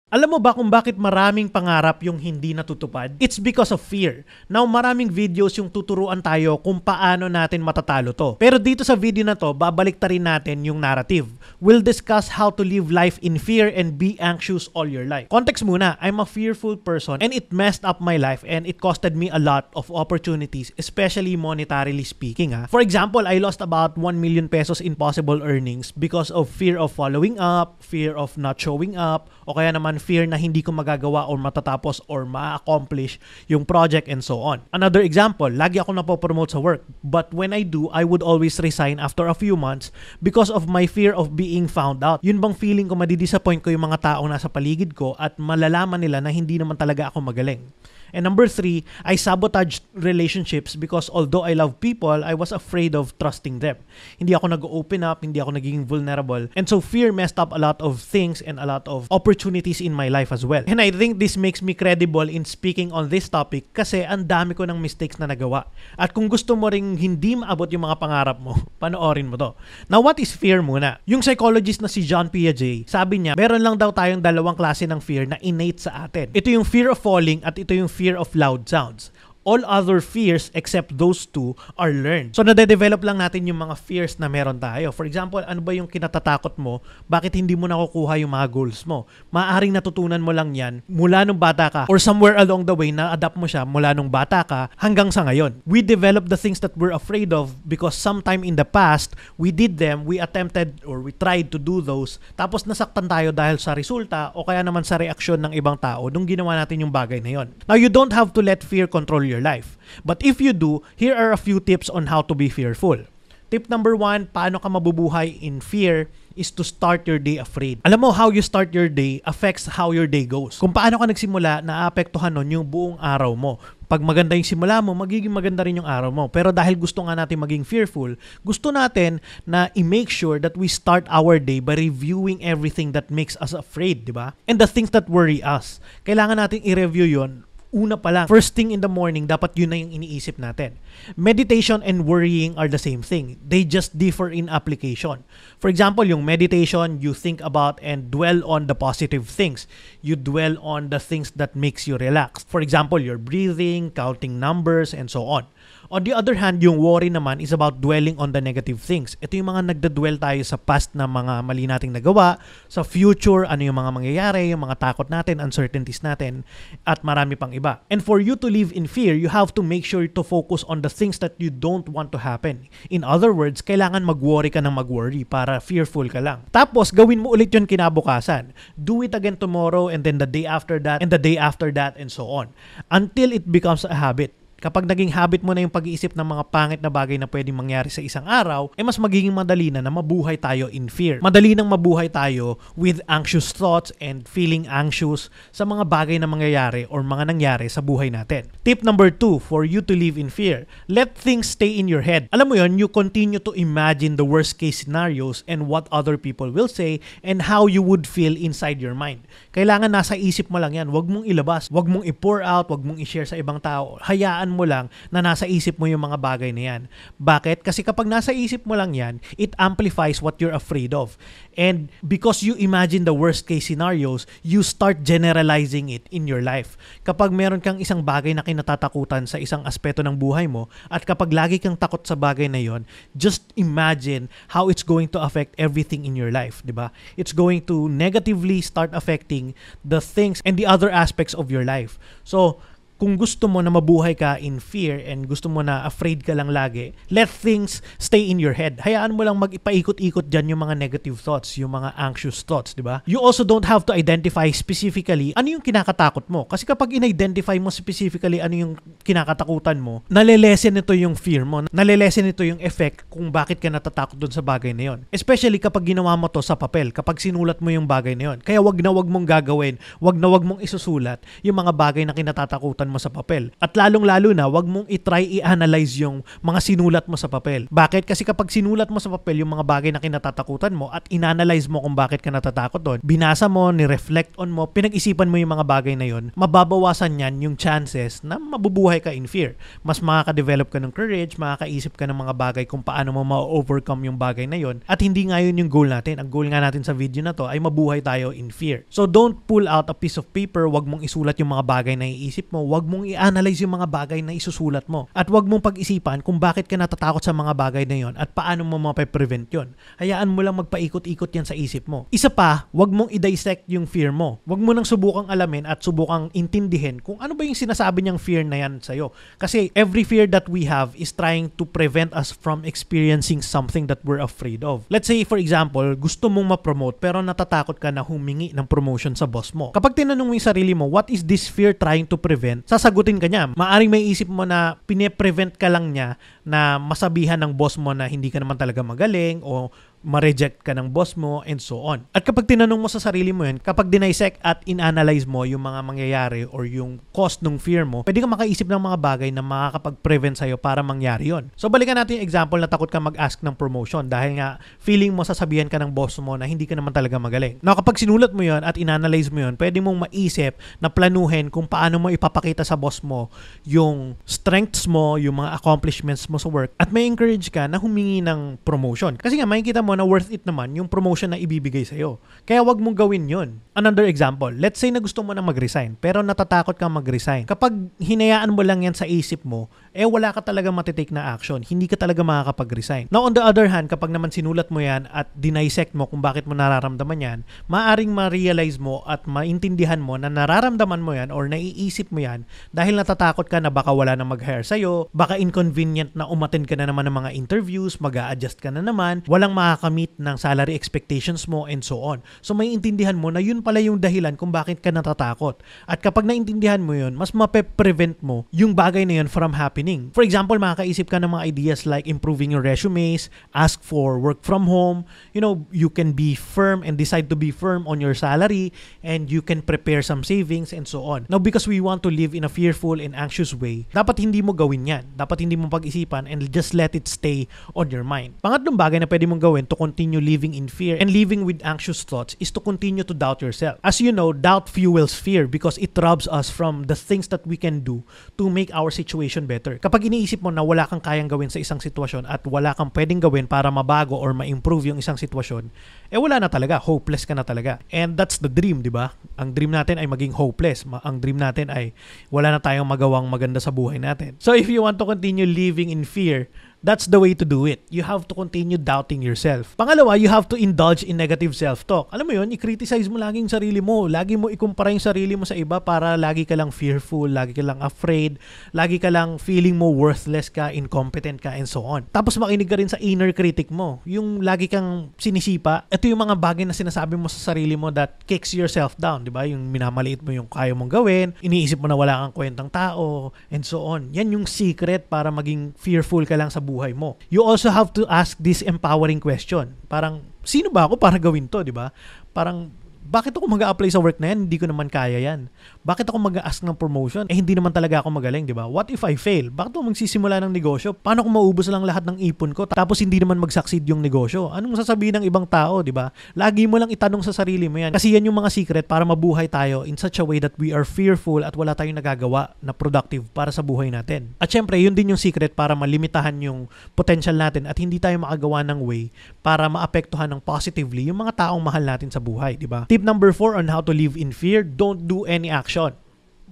Alam mo ba kung bakit maraming pangarap yung hindi natutupad? It's because of fear. Now, maraming videos yung tuturuan tayo kung paano natin matatalo to. Pero dito sa video na to, babalik ta rin natin yung narrative. We'll discuss how to live life in fear and be anxious all your life. Context muna, I'm a fearful person and it messed up my life and it costed me a lot of opportunities, especially monetarily speaking. For example, I lost about 1 million pesos in possible earnings because of fear of following up, fear of not showing up, o kaya naman fear na hindi ko magagawa or matatapos or ma-accomplish yung project and so on. Another example, lagi ako napopromote sa work. But when I do, I would always resign after a few months because of my fear of being found out. Yun bang feeling ko madidisappoint ko yung mga taong nasa paligid ko at malalaman nila na hindi naman talaga ako magaling. And number 3, I sabotaged relationships because although I love people, I was afraid of trusting them. Hindi ako nag-open up, hindi ako naging vulnerable. And so fear messed up a lot of things and a lot of opportunities in my life as well. And I think this makes me credible in speaking on this topic kasi ang dami ko ng mistakes na nagawa. At kung gusto mo ring hindi maabot yung mga pangarap mo, panoorin mo to. Now, what is fear muna? Yung psychologist na si John Piaget, sabi niya, meron lang daw tayong dalawang klase ng fear na innate sa atin. Ito yung fear of falling at ito yung fear of loud sounds. All other fears except those two are learned. So, nade-develop lang natin yung mga fears na meron tayo. For example, ano ba yung kinatatakot mo? Bakit hindi mo nakukuha yung mga goals mo? Maaaring natutunan mo lang yan mula nung bata ka or somewhere along the way na-adapt mo siya mula nung bata ka hanggang sa ngayon. We develop the things that we're afraid of because sometime in the past, we did them, we attempted or we tried to do those, tapos nasaktan tayo dahil sa resulta o kaya naman sa reaksyon ng ibang tao nung ginawa natin yung bagay na yon. Now, you don't have to let fear control your life. But if you do, here are a few tips on how to be fearful. Tip number 1, paano ka mabubuhay in fear is to start your day afraid. Alam mo, how you start your day affects how your day goes. Kung paano ka nagsimula, naapektuhan nun yung buong araw mo. Pag maganda yung simula mo, magiging maganda rin yung araw mo. Pero dahil gusto nga natin maging fearful, gusto natin na i-make sure that we start our day by reviewing everything that makes us afraid, di ba? And the things that worry us. Kailangan natin i-review yon. Una pa lang, first thing in the morning, dapat yun na yung iniisip natin. Meditation and worrying are the same thing. They just differ in application. For example, yung meditation, you think about and dwell on the positive things. You dwell on the things that makes you relax. For example, your breathing, counting numbers, and so on. On the other hand, yung worry naman is about dwelling on the negative things. Ito yung mga nagdadwell tayo sa past na mga mali nating nagawa, sa future, ano yung mga mangyayari, yung mga takot natin, uncertainties natin, at marami pang iba. And for you to live in fear, you have to make sure to focus on the things that you don't want to happen. In other words, kailangan mag-worry ka ng mag-worry para fearful ka lang. Tapos, gawin mo ulit yun kinabukasan. Do it again tomorrow and then the day after that and the day after that and so on. Until it becomes a habit. Kapag naging habit mo na yung pag-iisip ng mga pangit na bagay na pwedeng mangyari sa isang araw, mas magiging madali na mabuhay tayo in fear. Madali nang mabuhay tayo with anxious thoughts and feeling anxious sa mga bagay na mangyayari or mga nangyari sa buhay natin. Tip number 2, for you to live in fear, let things stay in your head. Alam mo yon, you continue to imagine the worst case scenarios and what other people will say and how you would feel inside your mind. Kailangan nasa isip mo lang yan. Huwag mong ilabas. Huwag mong i-pour out. Huwag mong i-share sa ibang tao. Hayaan mo lang na nasa isip mo yung mga bagay na yan. Bakit? Kasi kapag nasa isip mo lang yan, it amplifies what you're afraid of. And because you imagine the worst case scenarios, you start generalizing it in your life. Kapag meron kang isang bagay na kinatatakutan sa isang aspeto ng buhay mo, at kapag lagi kang takot sa bagay na yon, just imagine how it's going to affect everything in your life, di ba? It's going to negatively start affecting the things and the other aspects of your life. So, kung gusto mo na mabuhay ka in fear and gusto mo na afraid ka lang lagi, let things stay in your head. Hayaan mo lang mag-ipaikot-ikot dyan yung mga negative thoughts, yung mga anxious thoughts, di ba? You also don't have to identify specifically ano yung kinakatakot mo. Kasi kapag in-identify mo specifically ano yung kinakatakutan mo, nalilesen nito yung fear mo, nalilesen nito yung effect kung bakit ka natatakot dun sa bagay na yon. Especially kapag ginawa mo to sa papel, kapag sinulat mo yung bagay na yon. Kaya wag na wag mong gagawin, wag na wag mong isusulat yung mga bagay na kinatatakutan mo sa papel. At lalong-lalo na, wag mong i-try i-analyze yung mga sinulat mo sa papel. Bakit? Kasi kapag sinulat mo sa papel yung mga bagay na kinatatakutan mo at in-analyze mo kung bakit ka natatakot doon, binasa mo, ni-reflect on mo, pinag-isipan mo yung mga bagay na yun, mababawasan yan yung chances na mabubuhay ka in fear. Mas makaka-develop ka ng courage, makakaisip ka ng mga bagay kung paano mo ma-overcome yung bagay na yun. At hindi nga yun yung goal natin. Ang goal nga natin sa video na to ay mabuhay tayo in fear. So don't pull out a piece of paper, wag mong isulat yung mga bagay na iisip mo, wag mong i-analyze yung mga bagay na isusulat mo. At wag mong pag-isipan kung bakit ka natatakot sa mga bagay na yon at paano mo mape-prevent yon. Hayaan mo lang magpaikot-ikot yan sa isip mo. Isa pa, wag mong i-dissect yung fear mo. Wag mo nang subukang alamin at subukang intindihin kung ano ba yung sinasabi niyang fear na yan sa'yo. Kasi every fear that we have is trying to prevent us from experiencing something that we're afraid of. Let's say, for example, gusto mong ma-promote pero natatakot ka na humingi ng promotion sa boss mo. Kapag tinanong mo yung sarili mo, what is this fear trying to prevent? Sasagutin ka niya. Maaring may isip mo na pine-prevent ka lang niya na masabihan ng boss mo na hindi ka naman talaga magaling o ma-reject ka ng boss mo and so on. At kapag tinanong mo sa sarili mo yun, kapag dinisect at in-analyze mo yung mga mangyayari or yung cost ng fear mo, pwede ka makaisip ng mga bagay na makakapag-prevent sa'yo para mangyari yun. So balikan natin yung example na takot ka mag-ask ng promotion dahil nga feeling mo sasabihan ka ng boss mo na hindi ka naman talaga magaling. Now kapag sinulat mo yun at in-analyze mo yun, pwede mong maisip na planuhin kung paano mo ipapakita sa boss mo yung strengths mo, yung mga accomplishments mo sa work at may encourage ka na humingi ng promotion. Kasi nga makikita mo na worth it naman yung promotion na ibibigay sa'yo. Kaya wag mong gawin yun. Another example, let's say na gusto mo na mag-resign pero natatakot kang mag-resign. Kapag hinayaan mo lang yan sa isip mo, wala ka talaga matitake na action. Hindi ka talaga makakapag-resign. Now on the other hand, kapag naman sinulat mo yan at dinisect mo kung bakit mo nararamdaman yan, maaring ma-realize mo at maintindihan mo na nararamdaman mo yan or naiisip mo yan dahil natatakot ka na baka wala na mag-hire sa'yo, baka inconvenient na umattend ka na naman ng mga interviews, mag-a-adjust ka na naman, walang makakamit ng salary expectations mo and so on. So may intindihan mo na yun pala yung dahilan kung bakit ka natatakot. At kapag naintindihan mo yun, mas mape-prevent mo yung bagay na yun from happening. For example, makakaisip ka ng mga ideas like improving your resumes, ask for work from home, you can be firm and decide to be firm on your salary and you can prepare some savings and so on. Now, because we want to live in a fearful and anxious way, dapat hindi mo gawin yan. Dapat hindi mo pag-isipan and just let it stay on your mind. Pangatlong bagay na pwede mong gawin to continue living in fear and living with anxious thoughts is to continue to doubt yourself. As you know, doubt fuels fear because it robs us from the things that we can do to make our situation better. Kapag iniisip mo na wala kang kayang gawin sa isang sitwasyon at wala kang pwedeng gawin para mabago or ma-improve yung isang sitwasyon, wala na talaga. Hopeless ka na talaga. And that's the dream, di ba? Ang dream natin ay maging hopeless. Ang dream natin ay wala na tayong magawang maganda sa buhay natin. So if you want to continue living in fear, that's the way to do it. You have to continue doubting yourself. Pangalawa, you have to indulge in negative self-talk. Alam mo yun, i-criticize mo lagi yung sarili mo. Lagi mo ikumpara yung sarili mo sa iba para lagi ka lang fearful, lagi ka lang afraid, lagi ka lang feeling mo worthless ka, incompetent ka, and so on. Tapos makinig ka rin sa inner critic mo. Yung lagi kang sinisipa. Ito yung mga bagay na sinasabi mo sa sarili mo that kicks yourself down, di ba? Yung minamaliit mo yung kaya mong gawin, iniisip mo na wala kang kwentang tao, and so on. Yan yung secret para maging fearful ka lang sa buhay mo. You also have to ask this empowering question. Parang, sino ba ako para gawin to, di ba? Parang, bakit ako mag-a-apply sa work na yan? Hindi ko naman kaya yan. Bakit ako mag-a-ask ng promotion? Hindi naman talaga ako magaling, di ba? What if I fail? Bakit ako magsisimula ng negosyo? Paano kung maubos lang lahat ng ipon ko tapos hindi naman mag-succeed yung negosyo? Anong sasabihin ng ibang tao, di ba? Lagi mo lang itanong sa sarili mo yan. Kasi yan yung mga secret para mabuhay tayo in such a way that we are fearful at wala tayong nagagawa na productive para sa buhay natin. At syempre, yun din yung secret para malimitahan yung potential natin at hindi tayo makagawa ng way para maapektuhan ng positively yung mga taong mahal natin sa buhay, di ba? Tip number 4 on how to live in fear, don't do any action.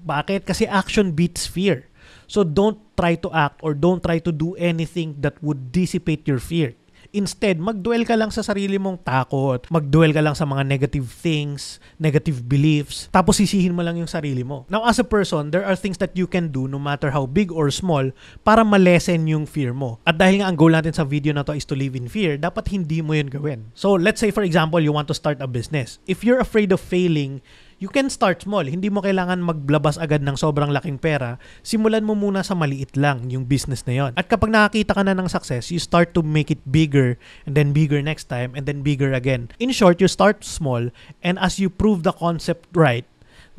Bakit? Kasi action beats fear. So don't try to act or don't try to do anything that would dissipate your fear. Instead, mag-dwell ka lang sa sarili mong takot, mag-dwell ka lang sa mga negative things, negative beliefs, tapos sisihin mo lang yung sarili mo. Now, as a person, there are things that you can do no matter how big or small para ma-lessen yung fear mo. At dahil nga ang goal natin sa video na to is to live in fear, dapat hindi mo yun gawin. So, let's say for example, you want to start a business. If you're afraid of failing, you can start small. Hindi mo kailangan maglabas agad ng sobrang laking pera. Simulan mo muna sa maliit lang yung business na yon. At kapag nakakita ka na ng success, you start to make it bigger and then bigger next time and then bigger again. In short, you start small and as you prove the concept right,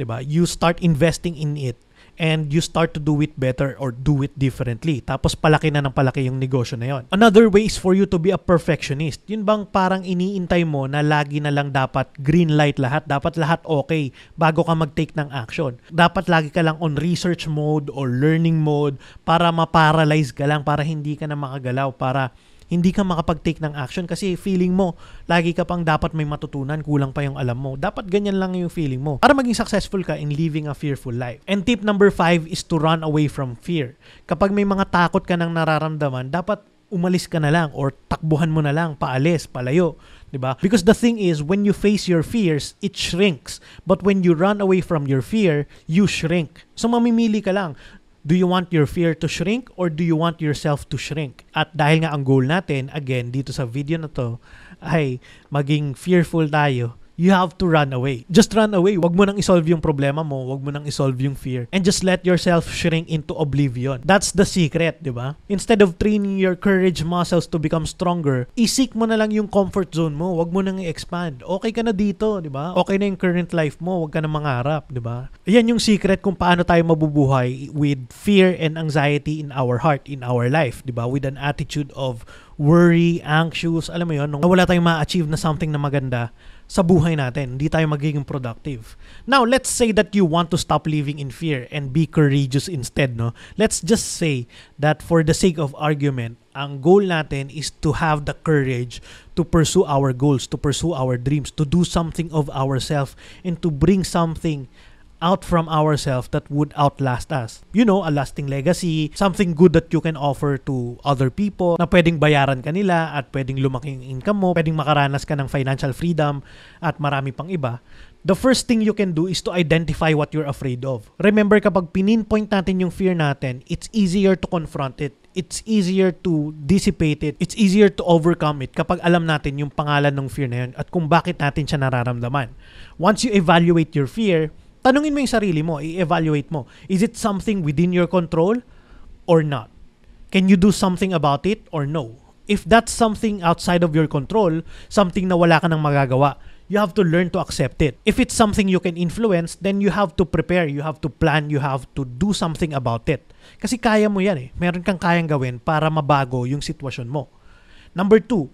diba, you start investing in it and you start to do it better or do it differently. Tapos palaki na ng palaki yung negosyo na yon. Another way is for you to be a perfectionist. Yun bang parang iniintay mo na lagi na lang dapat green light lahat, dapat lahat okay bago ka mag-take ng action. Dapat lagi ka lang on research mode or learning mode para ma-paralyze ka lang, para hindi ka na makagalaw, para hindi ka makapag-take ng action kasi feeling mo, lagi ka pang dapat may matutunan, kulang pa yung alam mo. Dapat ganyan lang yung feeling mo para maging successful ka in living a fearful life. And tip number 5 is to run away from fear. Kapag may mga takot ka nang nararamdaman, dapat umalis ka na lang or takbuhan mo na lang, paalis, palayo. Diba? Because the thing is, when you face your fears, it shrinks. But when you run away from your fear, you shrink. So mamimili ka lang. Do you want your fear to shrink or do you want yourself to shrink? At dahil nga ang goal natin, again, dito sa video na to, ay maging fearful tayo, you have to run away. Just run away. Wag mo nang isolve yung problema mo. Wag mo nang isolve yung fear. And just let yourself shrink into oblivion. That's the secret, di ba? Instead of training your courage muscles to become stronger, isik mo na lang yung comfort zone mo. Wag mo nang i-expand. Okay ka na dito, di ba? Okay na yung current life mo. Wag ka na mangarap, di ba? Ayan yung secret kung paano tayo mabubuhay with fear and anxiety in our heart, in our life, di ba? With an attitude of worry, anxious, alam mo yun, nung wala tayong ma-achieve na something na maganda sa buhay natin, hindi tayo magiging productive. Now, let's say that you want to stop living in fear and be courageous instead, no? Let's just say that for the sake of argument, ang goal natin is to have the courage to pursue our goals, to pursue our dreams, to do something of ourselves, and to bring something out from ourselves that would outlast us. You know, a lasting legacy, something good that you can offer to other people, na pwedeng bayaran ka nila at pwedeng lumaki yung income mo, pwedeng makaranas ka ng financial freedom at marami pang iba. The first thing you can do is to identify what you're afraid of. Remember, kapag pinpoint natin yung fear natin, it's easier to confront it. It's easier to dissipate it. It's easier to overcome it kapag alam natin yung pangalan ng fear na yun at kung bakit natin siya nararamdaman. Once you evaluate your fear, tanungin mo yung sarili mo, i-evaluate mo. Is it something within your control or not? Can you do something about it or no? If that's something outside of your control, something na wala ka nang magagawa, you have to learn to accept it. If it's something you can influence, then you have to prepare, you have to plan, you have to do something about it. Kasi kaya mo yan eh. Meron kang kayang gawin para mabago yung sitwasyon mo. Number 2,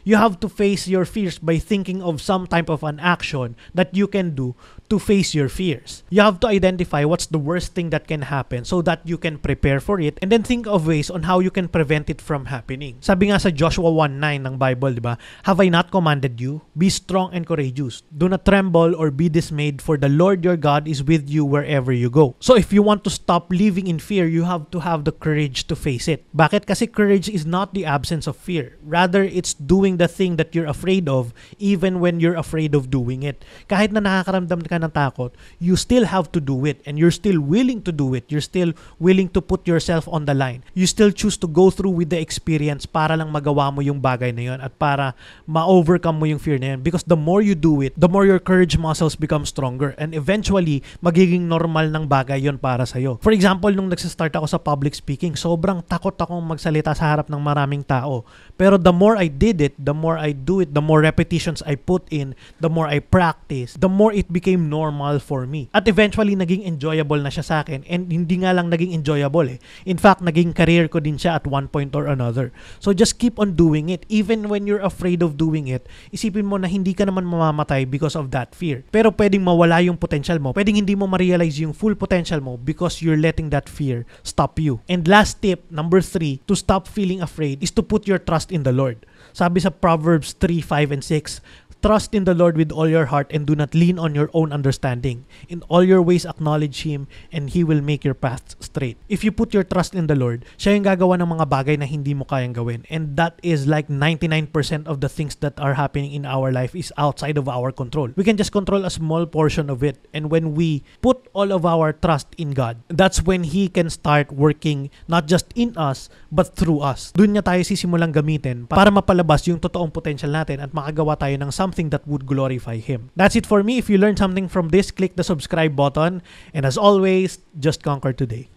you have to face your fears by thinking of some type of an action that you can do to face your fears. You have to identify what's the worst thing that can happen so that you can prepare for it and then think of ways on how you can prevent it from happening. Sabi nga sa Joshua 1:9 ng Bible, di ba? Have I not commanded you? Be strong and courageous. Do not tremble or be dismayed, for the Lord your God is with you wherever you go. So if you want to stop living in fear, you have to have the courage to face it. Bakit? Kasi courage is not the absence of fear. Rather, it's doing the thing that you're afraid of even when you're afraid of doing it. Kahit na nakakaramdam ka ng takot, you still have to do it and you're still willing to do it. You're still willing to put yourself on the line. You still choose to go through with the experience para lang magawa mo yung bagay na yun at para ma-overcome mo yung fear na yun. Because the more you do it, the more your courage muscles become stronger and eventually, magiging normal ng bagay yun para sa'yo. For example, nung nagsastart ako sa public speaking, sobrang takot akong magsalita sa harap ng maraming tao. Pero the more I did it, the more I do it, the more repetitions I put in, the more I practice, the more it became normal for me. At eventually, naging enjoyable na siya sa akin. And hindi nga lang naging enjoyable eh. In fact, naging career ko din siya at one point or another. So just keep on doing it. Even when you're afraid of doing it, isipin mo na hindi ka naman mamamatay because of that fear. Pero pwedeng mawala yung potential mo. Pwedeng hindi mo ma-realize yung full potential mo because you're letting that fear stop you. And last tip, number 3, to stop feeling afraid is to put your trust in the Lord. Sabi sa Proverbs 3, 5, and 6, trust in the Lord with all your heart and do not lean on your own understanding. In all your ways acknowledge Him and He will make your path straight. If you put your trust in the Lord, siya yung gagawa ng mga bagay na hindi mo kayang gawin. And that is like 99% of the things that are happening in our life is outside of our control. We can just control a small portion of it. And when we put all of our trust in God, that's when He can start working not just in us, but through us. Doon niya tayo sisimulang gamitin para mapalabas yung totoong potential natin at makagawa tayo ng something that would glorify Him. That's it for me. If you learned something from this, click the subscribe button. And as always, just conquer today.